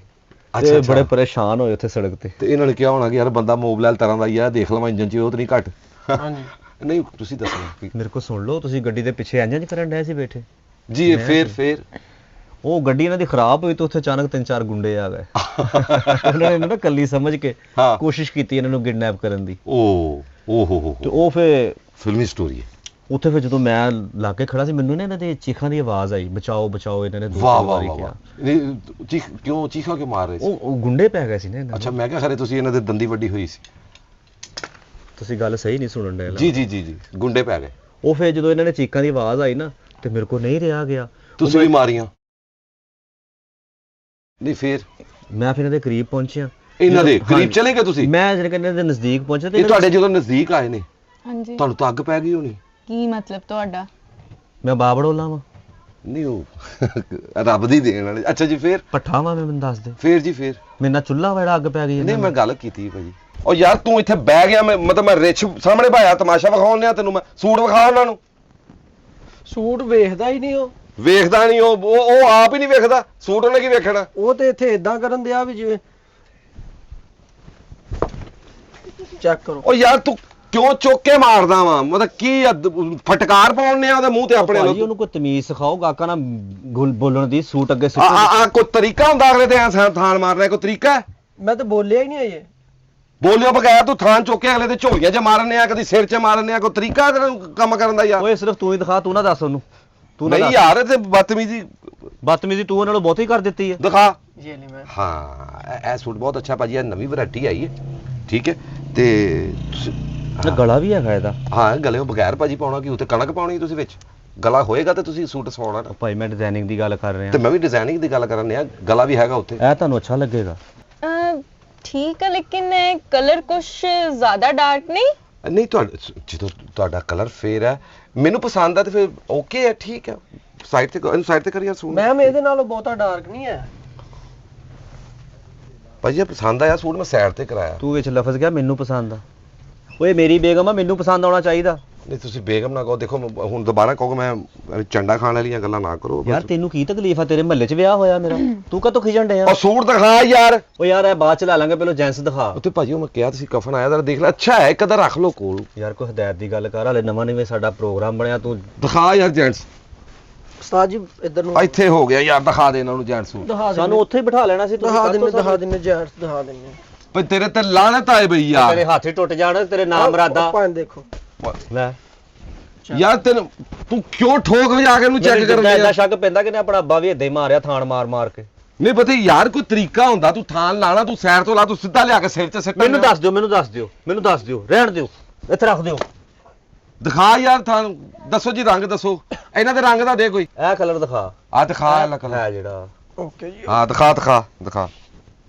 ਅੱਛਾ,
ਤੇ ਬੜੇ ਪਰੇਸ਼ਾਨ ਹੋਏ ਉੱਥੇ ਸੜਕ ਤੇ।
ਤੇ ਇਹਨਾਂ ਨੇ ਕਿਹਾ ਹੋਣਾ ਕਿ ਯਾਰ ਬੰਦਾ ਮੋਬਲੈਲ ਤਰ੍ਹਾਂ ਦਾ ਹੀ ਆ, ਦੇਖ ਲਵਾਂ ਇੰਜਨ 'ਚ ਉਹ ਤਾਂ ਨਹੀਂ ਘੱਟ।
ਹਾਂਜੀ
ਨਹੀਂ ਤੁਸੀਂ ਦੱਸੋ
ਮੇਰੇ ਕੋਲ ਸੁਣ ਲਓ, ਤੁਸੀਂ ਗੱਡੀ ਦੇ ਪਿੱਛੇ ਇੰਜ ਕਰਨ ਡਏ ਸੀ ਬੈਠੇ।
ਜੀ। ਫੇਰ
ਉਹ ਗੱਡੀ ਇਹਨਾਂ ਦੀ ਖਰਾਬ ਹੋਈ ਤੇ ਉੱਥੇ ਅਚਾਨਕ 3-4 ਗੁੰਡੇ ਆ ਗਏ ਉਹਨਾਂ ਨੇ ਇਹਨੂੰ ਨਾ ਕੱਲੀ ਸਮਝ ਕੇ
ਹਾਂ।
ਕੋਸ਼ਿਸ਼ ਕੀਤੀ ਇਹਨਾਂ ਨੂੰ ਕਿਡਨੈਪ ਕਰਨ ਦੀ
ਓ ਹੋ
ਤੇ ਉਹ ਫਿਰ
ਫਿਲਮੀ ਸਟੋਰੀ ਹੈ।
ਉੱਥੇ ਫਿਰ ਜਦੋਂ ਮੈਂ ਲਾ ਕੇ ਖੜਾ ਸੀ ਮੈਨੂੰ ਨਾ ਇਹਨਾਂ ਦੇ ਚੀਖਾਂ ਦੀ ਆਵਾਜ਼ ਆਈ ਬਚਾਓ ਬਚਾਓ ਇਹਨਾਂ ਨੇ ਦੋ
ਵਾਹ
ਤਿੰਨ
ਵਾਹ
ਵਾਰੀ
ਵਾਹ
ਕਿਹਾ
ਵਾਹ। ਨਹੀਂ ਚੀਖਾ ਕਿਉਂ ਮਾਰ ਰਹੇ ਸੀ?
ਉਹ ਗੁੰਡੇ ਪੈ ਗਏ ਸੀ ਨਾ ਇਹਨਾਂ
ਅੱਛਾ
ਨੂੰ।
ਮੈਂ ਕਿਹਾ ਖਰੇ ਤੁਸੀਂ ਇਹਨਾਂ ਦੇ ਦੰਦੀ ਵੱਡੀ ਹੋਈ ਸੀ।
ਤੁਸੀਂ ਗੱਲ ਸਹੀ ਨਹੀਂ ਸੁਣਨ ਡਏ
ਜੀ ਜੀ ਜੀ ਜੀ ਗੁੰਡੇ ਪੈ ਗਏ।
ਉਹ ਫਿਰ ਜਦੋਂ ਇਹਨਾਂ ਨੇ ਚੀਕਾਂ ਦੀ ਆਵਾਜ਼ ਆਈ ਨਾ ਤੇ ਮੇਰੇ ਕੋਲ ਨਹੀਂ ਰਿਹਾ ਗਿਆ
ਤੁਸੀਂ ਵੀ ਮਾਰੀਆਂ? ਨਹੀਂ ਫੇਰ
ਮੈਂ ਫਿਰ ਇਹਨਾਂ ਦੇ ਕਰੀਬ ਪਹੁੰਚਿਆ
ਇਹਨਾਂ ਦੇ ਕਰੀਬ
ਹਾਂਜੀ।
ਚਲੇ ਗਏ ਤੁਸੀਂ?
ਮੈਂ ਜਿਹੜੇ ਕਹਿੰਦੇ ਦੇ ਨਜ਼ਦੀਕ ਪਹੁੰਚਿਆ ਤੇ
ਇਹ ਤੁਹਾਡੇ ਜਦੋਂ ਨਜ਼ਦੀਕ ਆਏ ਨੇ
ਹਾਂਜੀ
ਤੁਹਾਨੂੰ ਤਾਂ ਅੱਗ ਪੈ ਗਈ ਹੋਣੀ।
ਕੀ ਮਤਲਬ ਤੁਹਾਡਾ?
ਮੈਂ ਬਾਬੜੋਲਾ ਵਾਂ
ਨਹੀਂ ਉਹ ਰੱਬ ਦੀ ਦੇਣ ਵਾਲੇ। ਅੱਛਾ ਜੀ ਫੇਰ?
ਪੱਠਾ ਵਾਂ ਮੈਂ ਮੈਨੂੰ ਦੱਸ ਦੇ
ਫੇਰ ਜੀ ਫੇਰ?
ਮੇਰੇ ਨਾਲ ਚੁੱਲ੍ਹਾ ਵੜਾ ਅੱਗ ਪੈ ਗਈ
ਨਹੀਂ ਮੈਂ ਗੱਲ ਕੀਤੀ ਭਾਜੀ। ਉਹ ਯਾਰ ਤੂੰ ਇੱਥੇ ਬਹਿ ਗਿਆ ਮਤਲਬ ਮੈਂ ਰਿਛ ਸਾਹਮਣੇ ਭਾਇਆ ਤਮਾਸ਼ਾ ਵਿਖਾਉਣ ਲਿਆ ਤੈਨੂੰ। ਮੈਂ ਸੂਟ ਵਿਖਾ ਉਹਨਾਂ ਨੂੰ।
ਸੂਟ ਵੇਖਦਾ ਹੀ ਨਹੀਂ ਉਹ।
ਵੇਖਦਾ ਨਹੀਂ ਉਹ ਆਪ ਹੀ ਨਹੀਂ ਵੇਖਦਾ। ਸੂਟ ਉਹਨੇ ਕੀ ਵੇਖਣਾ?
ਉਹ ਤੇ ਇੱਥੇ ਇਦਾਂ ਕਰਨ ਦਿਆ ਵੀ ਜਿਵੇਂ ਚੈੱਕ ਕਰੋ।
ਉਹ ਯਾਰ ਤੂੰ ਕਿਉਂ ਚੁੱਕ ਕੇ ਮਾਰਦਾ ਵਾ? ਮਤਲਬ ਕੀ ਫਟਕਾਰ ਪਾਉਣੇ ਆ ਉਹਦੇ ਮੂੰਹ ਤੇ ਆਪਣੇ
ਭਾਜੀ ਉਹਨੂੰ ਕੋਈ ਤਮੀਜ਼ ਸਿਖਾਓ ਗਾਕਾਂ ਨਾਲ ਬੋਲਣ ਦੀ ਸੂਟ ਅੱਗੇ
ਆ ਕੋਈ ਤਰੀਕਾ ਹੁੰਦਾ ਅਗਲੇ ਤੇ ਐ ਥਾਣ ਮਾਰਨਾ ਕੋਈ ਤਰੀਕਾ ਹੈ?
ਮੈਂ ਤਾਂ ਬੋਲਿਆ ਹੀ ਨਹੀਂ ਅਜੇ।
ਬੋਲਿਓ ਬਗੈਰ ਤੂੰ ਥਾਣ ਚੁੱਕ ਕੇ ਅਗਲੇ ਤੇ ਝੋਲੀਆਂ 'ਚ ਮਾਰਨੇ ਆ ਕਦੀ ਸਿਰ 'ਚ ਮਾਰਨੇ ਆ। ਕੋਈ ਤਰੀਕਾ ਤੈਨੂੰ ਕੰਮ ਕਰਨ ਦਾ ਯਾਰ?
ਓਏ ਸਿਰਫ ਤੂੰ ਹੀ ਦਿਖਾ ਤੂੰ ਨਾ ਦੱਸ ਉਹਨੂੰ ਤੂੰ ਨਾ
ਨਹੀਂ
ਦੱਸ।
ਯਾਰ ਇਹ ਤੇ ਬਦਤਮੀਜ਼ੀ
ਬਦਤਮੀਜ਼ੀ ਤੂੰ ਉਹਨਾਂ ਨੂੰ ਬਹੁਤੀ ਕਰ ਦਿੱਤੀ ਹੈ।
ਦਿਖਾ।
ਇਹ ਨਹੀਂ ਮੈਂ
ਹਾਂ ਇਹ ਸੂਟ ਬਹੁਤ ਅੱਛਾ ਭਾਜੀ। ਇਹ ਨਵੀਂ ਵੈਰਾਈਟੀ ਆਈ ਹੈ ਠੀਕ ਹੈ ਤੇ
ਤੇ ਗਲਾ ਵੀ ਹੈਗਾ ਇਹਦਾ।
ਹਾਂ ਗਲੇ ਬਗੈਰ ਭਾਜੀ ਪਾਉਣਾ ਕੀ ਉੱਤੇ ਕਣਕ ਪਾਉਣੀ ਤੁਸੀਂ ਵਿੱਚ? ਗਲਾ ਹੋਏਗਾ ਤੇ ਤੁਸੀਂ ਸੂਟ ਸਵਾਉਣਾ ਨਾ।
ਭਾਈ ਮੈਂ ਡਿਜ਼ਾਈਨਿੰਗ ਦੀ ਗੱਲ ਕਰ ਰਿਹਾ
ਤੇ ਮੈਂ ਵੀ ਡਿਜ਼ਾਈਨਿੰਗ ਦੀ ਗੱਲ ਕਰਨ ਆ। ਗਲਾ ਵੀ ਹੈਗਾ ਉੱਥੇ।
ਇਹ ਤੁਹਾਨੂੰ ਅੱਛਾ ਲੱਗੇਗਾ।
ਠੀਕ ਹੈ ਲੇਕਿਨ ਕਲਰ ਕੁਛ ਜ਼ਿਆਦਾ ਡਾਰਕ ਨਹੀਂ।
ਨਹੀਂ ਜਦੋਂ ਤੁਹਾਡਾ ਕਲਰ ਫੇਰ ਹੈ ਮੈਨੂੰ ਪਸੰਦ ਆ ਤੇ ਫਿਰ ਓਕੇ ਹੈ ਠੀਕ ਹੈ। ਸਾਈਡ ਤੇ ਕਰੀਏ ਸੂਟ।
ਮੈਮ ਇਹਦੇ ਨਾਲੋਂ ਬਹੁਤਾ ਡਾਰਕ ਨਹੀਂ ਹੈ।
ਭਾਜੀ ਇਹ ਪਸੰਦ ਆਇਆ ਸੂਟ ਮੈਂ ਸਾਈਡ ਤੇ ਕਰਾਇਆ।
ਤੂੰ ਵਿੱਚ ਲਫ਼ਜ਼ ਗਿਆ ਮੈਨੂੰ ਪਸੰਦ ਆ। ਓਏ ਮੇਰੀ ਬੇਗਮ ਆ ਮੈਨੂੰ ਪਸੰਦ ਆਉਣਾ ਚਾਹੀਦਾ।
ਨਹੀਂ ਤੁਸੀਂ ਬੇਗਮ ਨਾ ਕਹੋ। ਦੇਖੋ ਹੁਣ ਦੁਬਾਰਾ ਕਹੋਗੇ ਮੈਂ ਚੰਡਾ ਖਾਣ ਵਾਲੀਆਂ ਗੱਲਾਂ ਨਾ ਕਰੋ।
ਯਾਰ ਤੈਨੂੰ ਕੀ ਤਕਲੀਫ ਆ? ਤੇਰੇ ਮਹੱਲੇ 'ਚ ਵਿਆਹ ਹੋਇਆ ਮੇਰਾ ਤੂੰ ਕਾਹਤੋਂ ਖਿਜਣ ਡਿਆ?
ਉਹ ਸੂਟ ਦਿਖਾ ਯਾਰ।
ਓ ਯਾਰ ਇਹ ਬਾਅਦ ਚ ਲਾ ਲਾਂਗੇ ਪਹਿਲਾਂ ਜੈਂਸ ਦਿਖਾ।
ਉੱਥੇ ਭਾਜੀ ਉਹ ਮੈਂ ਕਿਹਾ ਤੁਸੀਂ ਕਫਨ ਆਇਆ ਜਰਾ ਦੇਖ ਲੈ। ਅੱਛਾ ਹੈ ਇੱਕ ਅੱਧਾ ਰੱਖ ਲਓ ਕੋਲ।
ਯਾਰ ਕੋਈ ਹਦਾਇਤ ਦੀ ਗੱਲ ਕਰ ਹਲੇ ਨਵਾਂ ਸਾਡਾ ਪ੍ਰੋਗਰਾਮ ਬਣਿਆ ਤੂੰ
ਦਿਖਾ ਯਾਰ ਜੈਂਟਸ।
ਉਸਤਾਦ ਜੀ ਇੱਧਰ ਨੂੰ
ਇੱਥੇ ਹੋ ਗਿਆ ਯਾਰ। ਦਿਖਾ ਦੇ ਇਹਨਾਂ ਨੂੰ ਜੈਂਟਸ ਸੂਟ।
ਦਿਖਾ
ਸਾਨੂੰ ਉੱਥੇ ਹੀ ਬਿਠਾ ਲੈਣਾ ਸੀ
ਦਿਖਾ ਦਿੰਨੇ ਜੈਂਟਸ ਦਿਖਾ ਦਿੰਨੇ।
ਪਰ ਤੇਰੇ ਤੇ ਲਾਹਨਤ ਆਏ ਬਈ ਯਾਰ।
ਤੇਰੇ ਹੱਥ ਹੀ ਟੁੱਟ ਜਾਣ ਤੇਰੇ ਨਾਮ ਰਾਦਾ
ਭਾਂ ਦੇਖੋ
ਲੈ
ਯਾਰ ਤੈਨੂੰ ਤੂੰ ਕਿਉਂ ਠੋਕ ਵਜਾ ਕੇ ਇਹਨੂੰ ਚੈੱਕ ਕਰ
ਐਡਾ ਸ਼ੱਕ ਪੈਂਦਾ ਕਿ ਨੇ ਆਪਣਾ ਅੱਬਾ ਵੀ ਏਦਾਂ ਹੀ ਮਾਰਿਆ ਥਾਣ ਮਾਰ ਕੇ।
ਨਹੀਂ ਪਤਾ ਯਾਰ ਕੋਈ ਤਰੀਕਾ ਹੁੰਦਾ। ਤੂੰ ਥਾਨ ਲਾਣਾ ਤੂੰ ਸਾਈਡ ਤੋਂ ਲਾ ਤੂੰ ਸਿੱਧਾ ਲਿਆ ਕੇ ਸਿਰ 'ਚ ਸਿੱਟਾ।
ਮੈਨੂੰ ਦੱਸ ਦਿਓ ਰਹਿਣ ਦਿਓ ਇੱਥੇ ਰੱਖ ਦਿਓ।
ਦਿਖਾ ਯਾਰ ਥਾਨ ਦੱਸੋ ਜੀ ਰੰਗ ਦੱਸੋ। ਇਹਨਾਂ ਦੇ ਰੰਗ ਦਾ ਦੇ ਕੋਈ।
ਇਹ ਕਲਰ ਦਿਖਾ।
ਆ ਦਿਖਾ ਇਹ ਕਲਰ
ਹੈ ਜਿਹੜਾ
ਓਕੇ ਜੀ।
ਹਾਂ ਦਿਖਾ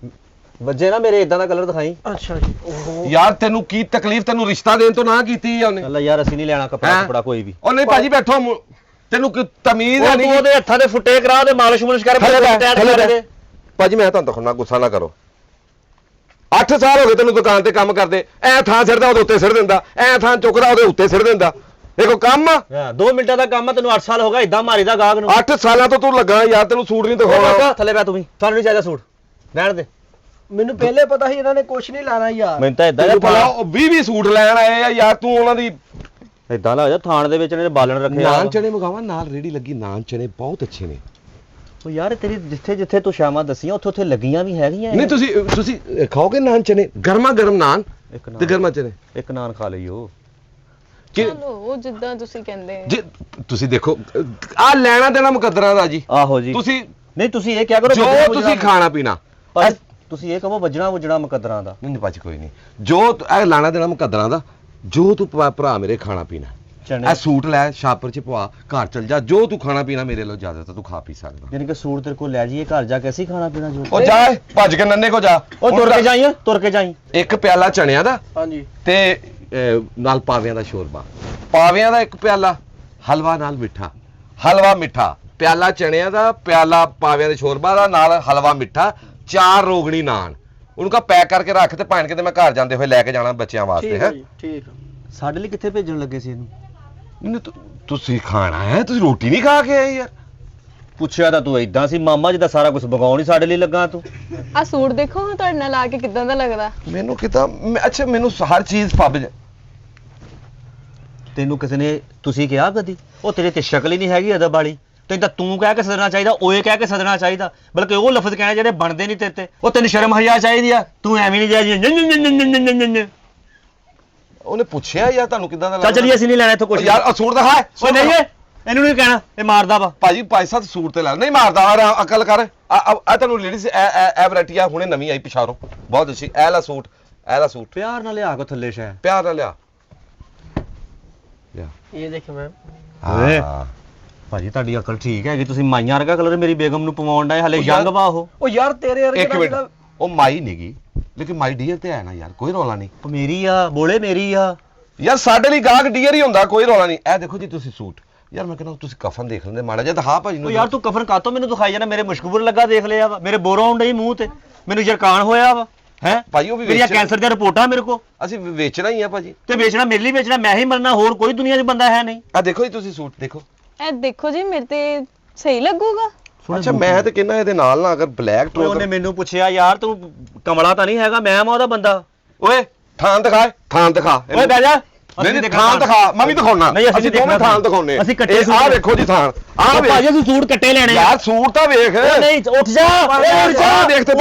ਵੱਜੇ ਨਾ ਮੇਰੇ ਇਦਾਂ ਦਾ ਕਲਰ ਦਿਖਾਈ।
ਅੱਛਾ ਜੀ। ਓਹੋ
ਯਾਰ ਤੈਨੂੰ ਕੀ ਤਕਲੀਫ? ਤੈਨੂੰ ਰਿਸ਼ਤਾ ਦੇਣ ਤੋਂ ਨਾ ਕੀਤੀ ਆ ਉਹਨੇ?
ਅੱਲਾ ਯਾਰ ਅਸੀਂ ਨਹੀਂ ਲੈਣਾ ਕੱਪੜਾ ਕੋਈ ਵੀ।
ਉਹ ਨਹੀਂ ਭਾਜੀ ਬੈਠੋ ਤੈਨੂੰ ਕੀ ਤਮੀਜ਼ ਹੈ
ਤੂੰ
ਨਹੀਂ?
ਉਹਦੇ ਹੱਥਾਂ ਦੇ ਫੁੱਟੇ ਕਰਾ ਦੇ ਮਾਲਿਸ਼ ਕਰ
ਭਾਜੀ ਮੈਂ ਤੁਹਾਨੂੰ ਦਿਖਾਉਣਾ ਗੁੱਸਾ ਨਾ ਕਰੋ। 8 ਸਾਲ ਹੋ ਗਏ ਤੈਨੂੰ ਦੁਕਾਨ ਤੇ ਕੰਮ ਕਰਦੇ। ਐ ਥਾਂ ਸਿਰਦਾ ਉਹਦੇ ਉੱਤੇ ਸਿਰ ਦਿੰਦਾ। ਐ ਥਾਂ ਚੁੱਕਦਾ ਉਹਦੇ ਉੱਤੇ ਸਿਰ ਦਿੰਦਾ। ਇਹ ਕੋਈ ਕੰਮ ਆ?
2 ਮਿੰਟਾਂ ਦਾ ਕੰਮ ਆ। ਤੈਨੂੰ 8 ਸਾਲ ਹੋ ਗਏ ਇਦਾਂ ਮਾਰੀਦਾ ਗਾਹਕ ਨੂੰ।
8 ਸਾਲਾਂ ਤੋਂ ਤੂੰ ਲੱਗਾ ਯਾਰ। ਤੈਨੂੰ ਸੂਟ ਨਹੀਂ ਦਿਖਾਉਣਾ।
ਥੱਲੇ ਬੈ ਤੂੰ ਵੀ ਤੁਹਾਨੂੰ ਨਹੀਂ ਚਾਹੀਦਾ ਸੂਟ ਰਹਿਣ ਦੇ।
ਮੈਨੂੰ ਪਹਿਲੇ ਪਤਾ ਸੀ ਇਹਨਾਂ ਨੇ ਕੁਝ ਨਹੀਂ ਲਾਣਾ ਯਾਰ।
ਮੈਨੂੰ ਤਾਂ ਇਦਾਂ
ਉਹ 20 ਸੂਟ ਲੈਣ ਆਏ ਆ ਯਾਰ। ਤੂੰ ਉਹਨਾਂ ਦੀ
ਇਦਾਂ ਨਾ ਹੋ ਜਾ ਥਾਣ ਦੇ ਵਿੱਚ ਇਹਨੇ ਬਾਲਣ ਰੱਖੇ
ਨਾਨ ਚਣੇ ਮਗਾਵਾ ਨਾਲ ਰੇੜੀ ਲੱਗੀ। ਨਾਨ ਚਣੇ ਬਹੁਤ ਅੱਛੇ ਨੇ।
ਉਹ ਯਾਰ ਤੇਰੀ ਜਿੱਥੇ ਤੂੰ ਸ਼ਾਮਾਂ ਦਸੀਆਂ ਉੱਥੇ ਲੱਗੀਆਂ ਵੀ ਹੈਗੀਆਂ।
ਨਹੀਂ ਤੁਸੀਂ ਖਾਓਗੇ ਨਾਨ ਚਣੇ? ਗਰਮਾ ਗਰਮ ਨਾਨ ਤੇ ਗਰਮਾ ਚਣੇ।
ਇੱਕ ਨਾਨ ਖਾ ਲਈਓ।
ਚਲੋ ਜਿੱਦਾਂ ਤੁਸੀਂ ਕਹਿੰਦੇ।
ਜੇ ਤੁਸੀਂ ਦੇਖੋ ਆ ਲੈਣਾ ਦੇਣਾ ਮੁਕੱਦਰਾਂ ਦਾ ਜੀ।
ਆਹੋ ਜੀ
ਤੁਸੀਂ
ਨਹੀਂ ਤੁਸੀਂ ਇਹ ਕਿਹਾ ਕਰੋ
ਜੋ ਤੁਸੀਂ ਖਾਣਾ ਪੀਣਾ
ਤੁਸੀਂ ਇਹ ਕਹੋ ਵੱਜਣਾ ਮੁਕੱਦਰਾਂ ਦਾ।
ਨਹੀਂ ਭਾਜੀ ਕੋਈ ਨਹੀਂ। ਜੋ ਇਹ ਲਾਣਾ ਦੇਣਾ ਮੁਕੱਦਰਾਂ ਦਾ। ਜੋ ਤੂੰ ਭਰਾ ਮੇਰੇ ਖਾਣਾ ਪੀਣਾ ਇਹ ਸੂਟ ਲੈ ਛਾਪਰ ਚ ਪਵਾ ਘਰ ਚਲ ਜਾ। ਜੋ ਤੂੰ ਖਾਣਾ ਪੀਣਾ ਮੇਰੇ ਲਈ ਇਜਾਜ਼ਤ ਹੈ ਤੂੰ ਖਾ ਪੀ ਸਕਦਾ।
ਯਾਨੀ ਕਿ ਸੂਟ ਤੇਰੇ ਕੋਲ ਲੈ ਜਾਈਏ ਘਰ ਜਾ ਕੇ ਅਸੀਂ ਖਾਣਾ ਪੀਣਾ ਜੋ।
ਉਹ ਜਾ ਭੱਜ ਕੇ ਨੰਨੇ ਕੋ ਜਾ।
ਉਹ ਤੁਰ ਕੇ ਜਾਈ।
ਇੱਕ ਪਿਆਲਾ ਚਣਿਆਂ ਦਾ
ਹਾਂਜੀ
ਤੇ ਨਾਲ ਪਾਵਿਆਂ ਦਾ ਸ਼ੋਰਬਾ। ਪਾਵਿਆਂ ਦਾ ਇੱਕ ਪਿਆਲਾ ਹਲਵਾ ਨਾਲ ਮਿੱਠਾ। ਹਲਵਾ ਮਿੱਠਾ ਪਿਆਲਾ ਚਣਿਆਂ ਦਾ ਪਿਆਲਾ ਪਾਵਿਆਂ ਦੇ ਸ਼ੋਰਬਾ ਦਾ ਨਾਲ ਹਲਵਾ ਮਿੱਠਾ 4 ਰੋਗਣੀ ਨਾਨ। ਉਹਨੂੰ ਕਾ ਪੈਕ ਕਰਕੇ ਰੱਖ ਤੇ ਭਾਣ ਕੇ ਤੇ ਮੈਂ ਘਰ ਜਾਂਦੇ ਹੋਏ ਲੈ ਕੇ ਜਾਣਾ ਬੱਚਿਆਂ ਵਾਸਤੇ
ਠੀਕ
ਹੈ।
ਹੈ ਜੀ ਠੀਕ।
ਸਾਡੇ ਲਈ ਕਿੱਥੇ ਭੇਜਣ ਲੱਗੇ ਸੀ ਇਹਨੂੰ?
ਤੁਸੀਂ ਖਾਣਾ ਹੈ? ਤੁਸੀਂ ਰੋਟੀ ਨਹੀਂ ਖਾ ਕੇ ਆਏ ਯਾਰ?
ਪੁੱਛਿਆ ਤਾਂ ਤੂੰ ਇਦਾਂ ਸੀ ਮਾਮਾ ਜਿੱਦਾਂ ਸਾਰਾ ਕੁਝ ਬਗਾਉਣ ਹੀ ਸਾਡੇ ਲਈ ਲੱਗਾ ਤੂੰ।
ਆ ਸੂਟ ਦੇਖੋ ਹਾਂ ਤੁਹਾਡੇ ਨਾਲ ਲਾ ਕੇ ਕਿਦਾਂ ਦਾ ਲੱਗਦਾ।
ਮੈਨੂੰ ਕਿਤਾ ਅੱਛਾ ਮੈਨੂੰ ਹਰ ਚੀਜ਼ ਪੱਬ
ਤੈਨੂੰ ਕਿਸੇ ਨੇ ਤੁਸੀਂ ਕਿਹਾ ਕਦੀ ਉਹ ਤੇਰੇ ਤੇ ਸ਼ਕਲ ਹੀ ਨਹੀਂ ਹੈਗੀ ਅਦਬ ਵਾਲੀ। ਤੈਨੂੰ ਤਾਂ ਤੂੰ ਕਹਿ ਕੇ ਸੱਦਣਾ ਚਾਹੀਦਾ, ਓਏ ਕਹਿ ਕੇ ਸੱਦਣਾ ਚਾਹੀਦਾ, ਬਲਕਿ ਉਹ ਲਫ਼ਜ਼ ਕਹਿਣੇ ਜਿਹੜੇ ਬਣਦੇ ਨਹੀਂ ਤੇਰੇ ਤੇ। ਉਹ ਤੈਨੂੰ ਸ਼ਰਮ ਹਯਾ ਚਾਹੀਦੀ ਆ, ਤੂੰ ਐਵੇਂ ਨਹੀਂ ਜਾਈ।
ਉਹਨੇ ਪੁੱਛਿਆ ਯਾਰ ਤੁਹਾਨੂੰ ਕਿੱਦਾਂ ਦਾ
ਚੱਲ ਚਲੀਏ, ਅਸੀਂ ਨਹੀਂ ਲੈਣਾ ਇੱਥੋਂ ਕੁਝ
ਯਾਰ ਆਹ ਸੂਟ ਦਿਖਾ।
ਓਏ ਨਹੀਂ ਇਹਨੂੰ ਨਹੀਂ ਕਹਿਣਾ, ਇਹ ਮਾਰਦਾ ਵਾ।
ਭਾਜੀ 5-7 ਸੂਟ ਤੇ ਲੈ ਨਹੀਂ ਮਾਰਦਾ। ਆ ਅਕਲ ਕਰ। ਆ ਤੁਹਾਨੂੰ ਲੇਡੀਜ਼ ਐ ਵੈਰਾਈਟੀ ਆ ਹੁਣੇ ਨਵੀਂ ਆਈ ਪਿਛਾਰੋਂ, ਬਹੁਤ ਅੱਛੀ। ਐ ਲਾ ਸੂਟ, ਐ ਲਾ ਸੂਟ
ਪਿਆਰ ਨਾਲ ਲਿਆ ਕੋ ਥੱਲੇ ਸ਼ਾਇਦ।
ਪਿਆਰ ਨਾਲ ਲਿਆ।
ਇਹ ਦੇਖੋ ਮੈਮ।
ਓਏ
ਹਾਂ
ਭਾਜੀ ਤੁਹਾਡੀ ਅਕਲ ਠੀਕ ਹੈਗੀ, ਤੁਸੀਂ ਮਾਈਆਂ ਵਰਗਾ ਕਲਰ ਮੇਰੀ ਬੇਗਮ ਨੂੰ ਪਵਾਉਣ ਡਏ, ਹਲੇ ਯੰਗ ਵਾ ਉਹ।
ਉਹ ਯਾਰ ਤੇਰੇ ਵਰਗੇ
ਇੱਕ
ਦਾ
ਮਿੰਟ,
ਜਿਹੜਾ
ਉਹ ਮਾਈ ਨਹੀਂਗੀ ਲੇਕਿਨ ਮਾਈ ਡੀਅਰ ਤੇ ਹੈ ਨਾ ਯਾਰ, ਕੋਈ ਰੌਲਾ ਨਹੀਂ
ਉਹ ਮੇਰੀ ਆ, ਬੋਲੇ ਮੇਰੀ ਆ
ਯਾਰ। ਸਾਡੇ ਲਈ ਗਾਹਕ ਡੀਅਰ ਹੀ ਹੁੰਦਾ, ਕੋਈ ਰੌਲਾ ਨਹੀਂ। ਇਹ ਦੇਖੋ ਜੀ ਤੁਸੀਂ ਸੂਟ, ਯਾਰ ਮੈਂ ਕਹਿੰਦਾ ਤੁਸੀਂ ਕਫਨ ਦੇਖ ਲੈਂਦੇ ਮਾੜਾ ਜਿਹਾ। ਦਿਖਾ ਭਾਜੀ
ਉਹ
ਨੂੰ
ਯਾਰ ਤੂੰ ਕਫਨ ਕਾਤੋਂ ਮੈਨੂੰ ਦਿਖਾਈ ਜਾਣਾ, ਮੇਰੇ ਮੁਸ਼ਕਬੁਰ ਲੱਗਾ ਦੇਖ ਲਿਆ ਵਾ, ਮੇਰੇ ਬੋਰੋਂ ਆਉਣ ਡਈ ਮੂੰਹ ਤੇ, ਮੈਨੂੰ ਜਰਕਾਨ ਹੋਇਆ ਵਾ ਹੈ
ਭਾਜੀ। ਉਹ ਵੀ
ਮੇਰੀਆਂ
ਵੇਚਣਾ-
ਕੈਂਸਰ ਦੀਆਂ ਰਿਪੋਰਟਾਂ ਮੇਰੇ ਕੋ,
ਅਸੀਂ ਵੇਚਣਾ ਹੀ ਆ ਭਾਜੀ।
ਤੇ ਵੇਚਣਾ ਮੇਰੇ ਲਈ ਵੇਚਣਾ, ਮੈਂ ਹੀ ਮਰਨਾ, ਹੋਰ ਕੋਈ ਦੁਨੀਆ 'ਚ ਬੰਦਾ ਹੈ ਨਹੀਂ।
ਆ ਦੇਖੋ ਜੀ ਤੁਸੀਂ ਸੂਟ ਦੇਖੋ।
ਇਹ ਦੇਖੋ ਜੀ ਮੇਰੇ ਤੇ ਸਹੀ ਲੱਗੂਗਾ।
ਅੱਛਾ ਮੈਂ ਤੇ ਕਹਿੰਦਾ ਇਹਦੇ ਨਾਲ ਨਾ ਅਗਰ ਬਲੈਕ
ਓਏ ਉਹਨੇ ਮੈਨੂੰ ਪੁੱਛਿਆ ਯਾਰ ਤੂੰ ਕਮਲਾ ਤਾਂ ਨਹੀਂ ਹੈਗਾ, ਮੈਂ ਉਹਦਾ ਬੰਦਾ।
ਓਏ ਥਾਂ ਦਿਖਾ, ਥਾਂ ਦਿਖਾ।
ਓਏ ਬਹਿ ਜਾ।
ਨਹੀਂ ਨਹੀਂ ਥਾਂ ਦਿਖਾ, ਮੈਂ ਵੀ ਦਿਖਾਉਣਾ।
ਨਹੀਂ ਅਸੀਂ
ਦੋਵੇਂ ਥਾਂ ਦਿਖਾਉਣੇ।
ਅਸੀਂ ਕੱਟੇ
ਇਹ ਆਹ ਦੇਖੋ ਜੀ ਥਾਂ, ਆਹ ਵੇਖ।
ਭਾਜੀ ਅਸੀਂ ਸੂਟ ਕੱਟੇ ਲੈਣੇ ਆ
ਯਾਰ ਸੂਟ ਤਾਂ ਵੇਖ।
ਉਹ ਨਹੀਂ ਉੱਠ ਜਾ, ਓਏ ਉੱਠ ਜਾ।
ਆਹ ਦੇਖ ਤੇ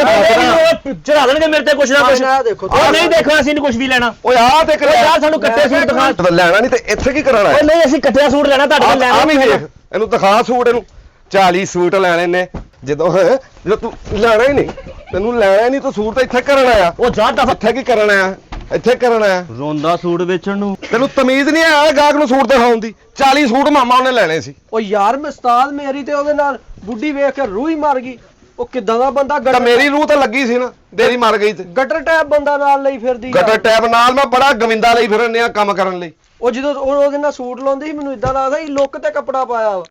ਚੜਾ ਦੇਣਗੇ ਮੇਰੇ ਤੇ ਕੁਛ ਨਾ ਕੁਛ।
ਆਹ ਦੇਖੋ।
ਉਹ ਨਹੀਂ ਦੇਖਣਾ, ਅਸੀਂ ਨਹੀਂ ਕੁਛ ਵੀ ਲੈਣਾ।
ਓਏ ਆਹ ਤੇ
ਓਏ ਯਾਰ ਸਾਨੂੰ ਕੱਟੇ ਸੂਟ ਦਿਖਾ।
ਲੈਣਾ ਨਹੀਂ ਤੇ ਇੱਥੇ ਕੀ ਕਰਾਣਾ?
ਓਏ ਨਹੀਂ ਅਸੀਂ ਕੱਟਿਆ ਸੂਟ ਲੈਣਾ, ਤੁਹਾਡੇ ਕੋਲ ਲੈਣਾ
ਆ ਵੀ ਦੇਖ, ਇਹਨੂੰ ਦਿਖਾ ਸੂਟ। ਇਹਨੂੰ 40 ਸੂਟ ਲੈਣੇ ਨੇ। ਜਦੋਂ ਤੂੰ ਲੈਣਾ ਹੀ ਨਹੀਂ, ਤੈਨੂੰ ਲੈਣਾ ਹੀ ਨਹੀਂ ਤੂੰ ਸੂਟ ਤਾਂ ਇੱਥੇ ਕਰਨਾ ਆ।
ਉਹ ਜਾ ਦਫਾ।
ਇੱਥੇ ਕੀ ਕਰਨਾ ਆ? ਇੱਥੇ ਕਰਨਾ ਆ।
ਰੋਂਦਾ ਸੂਟ ਵੇਚਣ ਨੂੰ।
ਤੈਨੂੰ ਤਮੀਜ਼ ਨਹੀਂ ਆਇਆ ਗਾਹਕ ਨੂੰ ਸੂਟ ਦਿਖਾਉਣ ਦੀ? 40 ਸੂਟ ਮਾਮਾ ਉਹਨੇ ਲੈਣੇ ਸੀ।
ਉਹ ਯਾਰ ਮਸਤਾਦ ਮੇਰੀ ਤੇ ਉਹਦੇ ਨਾਲ ਬੁੱਢੀ ਵੇਖ ਕੇ ਰੂਹ ਹੀ ਮਰ ਗਈ। ਉਹ ਕਿੱਦਾਂ ਦਾ ਬੰਦਾ
ਤਾਂ ਮੇਰੀ ਰੂਹ ਤਾਂ ਲੱਗੀ ਸੀ ਨਾ, ਤੇਰੀ ਮਰ ਗਈ ਤੇ।
ਗਟਰ ਟੈਪ ਬੰਦਾ ਨਾਲ ਲਈ ਫਿਰਦੀ
ਗਟਰ ਟੈਪ ਨਾਲ ਮੈਂ ਬੜਾ ਗਵਿੰਦਾ ਲਈ ਫਿਰਨੇ ਆ ਕੰਮ ਕਰਨ ਲਈ।
ਉਹ ਜਦੋਂ ਉਹਦੇ ਨਾਲ ਸੂਟ ਲਾਉਂਦੀ ਸੀ ਮੈਨੂੰ ਇਦਾਂ ਲੱਗਦਾ ਸੀ ਲੁੱਕ ਤੇ ਕੱਪੜਾ ਪਾਇਆ ਵਾ।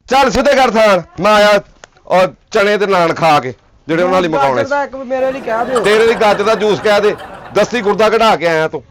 ਚੱਲ ਸਿੱਧੇ ਕਰ ਥਾਣ। ਮੈਂ ਆਇਆ ਔਰ ਚਣੇ ਤੇ ਨਾਨ ਖਾ ਕੇ ਜਿਹੜੇ ਉਹਨਾਂ ਲਈ ਮਕਾਉਣੇ
ਗਾਜਰ ਦਾ ਇੱਕ ਮੇਰੇ ਲਈ ਕਹਿ ਦਿਓ।
ਤੇਰੇ ਲਈ ਗੱਜ ਦਾ ਜੂਸ ਕਹਿ ਦੇ, ਦਸਤੀ ਗੁਰਦਾ ਕਢਾ ਕੇ ਆਇਆ ਤੂੰ।